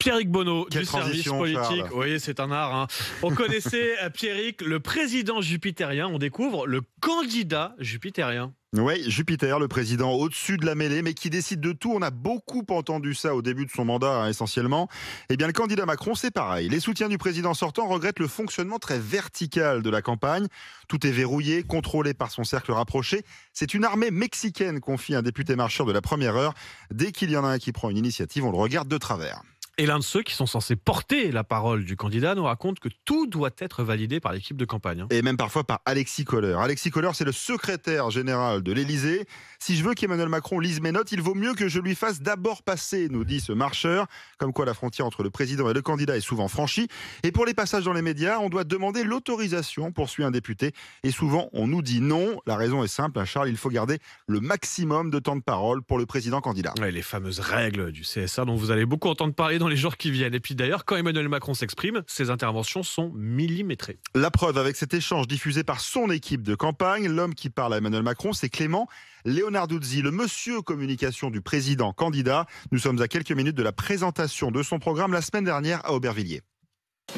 Pierrick Bonneau Quelle du service transition, politique. Charles. Oui, c'est un art. Hein. On connaissait Pierrick, le président jupitérien. On découvre le candidat jupitérien. Oui, Jupiter, le président au-dessus de la mêlée, mais qui décide de tout. On a beaucoup entendu ça au début de son mandat, essentiellement. Eh bien, le candidat Macron, c'est pareil. Les soutiens du président sortant regrettent le fonctionnement très vertical de la campagne. Tout est verrouillé, contrôlé par son cercle rapproché. C'est une armée mexicaine, confie un député marcheur de la première heure. Dès qu'il y en a un qui prend une initiative, on le regarde de travers. Et l'un de ceux qui sont censés porter la parole du candidat nous raconte que tout doit être validé par l'équipe de campagne. Et même parfois par Alexis Kohler. Alexis Kohler, c'est le secrétaire général de l'Élysée. Si je veux qu'Emmanuel Macron lise mes notes, il vaut mieux que je lui fasse d'abord passer, nous dit ce marcheur. Comme quoi la frontière entre le président et le candidat est souvent franchie. Et pour les passages dans les médias, on doit demander l'autorisation, poursuit un député. Et souvent, on nous dit non. La raison est simple, Charles, il faut garder le maximum de temps de parole pour le président candidat. Ouais, les fameuses règles du CSA dont vous allez beaucoup entendre parler dans les jours qui viennent. Et puis d'ailleurs, quand Emmanuel Macron s'exprime, ses interventions sont millimétrées. La preuve avec cet échange diffusé par son équipe de campagne, l'homme qui parle à Emmanuel Macron, c'est Clément Leonarduzzi, le monsieur communication du président candidat. Nous sommes à quelques minutes de la présentation de son programme la semaine dernière à Aubervilliers.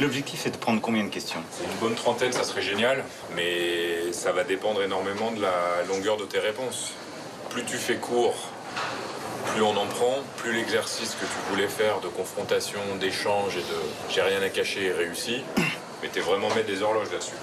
L'objectif est de prendre combien de questions ? Une bonne trentaine, ça serait génial, mais ça va dépendre énormément de la longueur de tes réponses. Plus tu fais court, plus on en prend, plus l'exercice que tu voulais faire de confrontation, d'échange et de j'ai rien à cacher est réussi, mais t'es vraiment mettre des horloges là-dessus.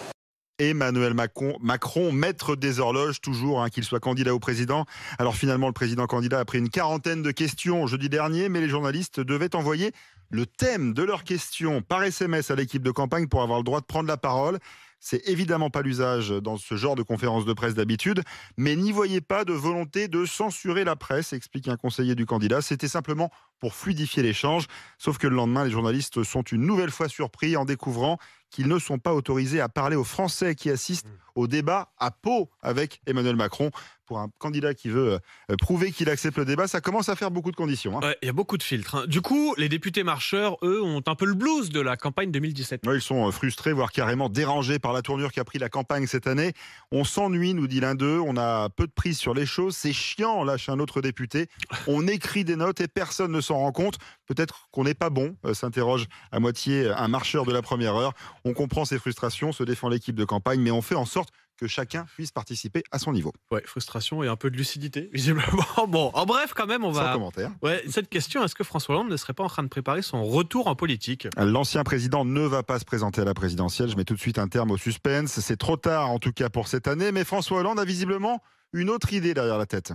Emmanuel Macron, maître des horloges, toujours, qu'il soit candidat au président. Alors finalement, le président candidat a pris une quarantaine de questions jeudi dernier, mais les journalistes devaient envoyer le thème de leurs questions par SMS à l'équipe de campagne pour avoir le droit de prendre la parole. C'est évidemment pas l'usage dans ce genre de conférence de presse d'habitude, mais n'y voyez pas de volonté de censurer la presse, explique un conseiller du candidat. C'était simplement pour fluidifier l'échange. Sauf que le lendemain, les journalistes sont une nouvelle fois surpris en découvrant qu'ils ne sont pas autorisés à parler aux Français qui assistent au débat à Pau avec Emmanuel Macron. Pour un candidat qui veut prouver qu'il accepte le débat, ça commence à faire beaucoup de conditions. Ouais, il y a beaucoup de filtres. Du coup, les députés marcheurs, eux, ont un peu le blues de la campagne 2017. Ouais, ils sont frustrés, voire carrément dérangés par la tournure qu'a pris la campagne cette année. On s'ennuie, nous dit l'un d'eux. On a peu de prise sur les choses. C'est chiant, lâche un autre député. On écrit des notes et personne ne s'en rend compte. Peut-être qu'on n'est pas bon, s'interroge à moitié un marcheur de la première heure. On comprend ces frustrations, se défend l'équipe de campagne, mais on fait en sorte que chacun puisse participer à son niveau. Ouais, frustration et un peu de lucidité, visiblement. Bon, en bref, quand même, on va... Sans commentaire. Ouais, cette question, est-ce que François Hollande ne serait pas en train de préparer son retour en politique ? L'ancien président ne va pas se présenter à la présidentielle. Je mets tout de suite un terme au suspense. C'est trop tard, en tout cas pour cette année, mais François Hollande a visiblement une autre idée derrière la tête.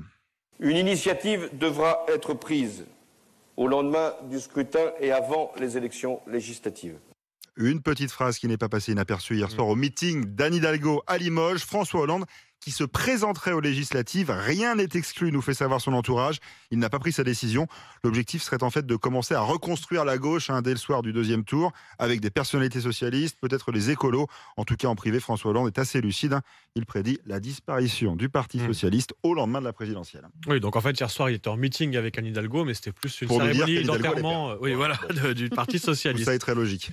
Une initiative devra être prise au lendemain du scrutin et avant les élections législatives. Une petite phrase qui n'est pas passée inaperçue hier soir au meeting d'Anne Hidalgo à Limoges. François Hollande qui se présenterait aux législatives. Rien n'est exclu, nous fait savoir son entourage. Il n'a pas pris sa décision. L'objectif serait en fait de commencer à reconstruire la gauche dès le soir du deuxième tour, avec des personnalités socialistes, peut-être les écolos. En tout cas, en privé, François Hollande est assez lucide. Il prédit la disparition du Parti socialiste au lendemain de la présidentielle. Oui, donc en fait, hier soir, il était en meeting avec Anne Hidalgo, mais c'était plus une Pour lui dire cérémonie qu'Anne Hidalgo d'enterrement du Parti socialiste. Ça est très logique.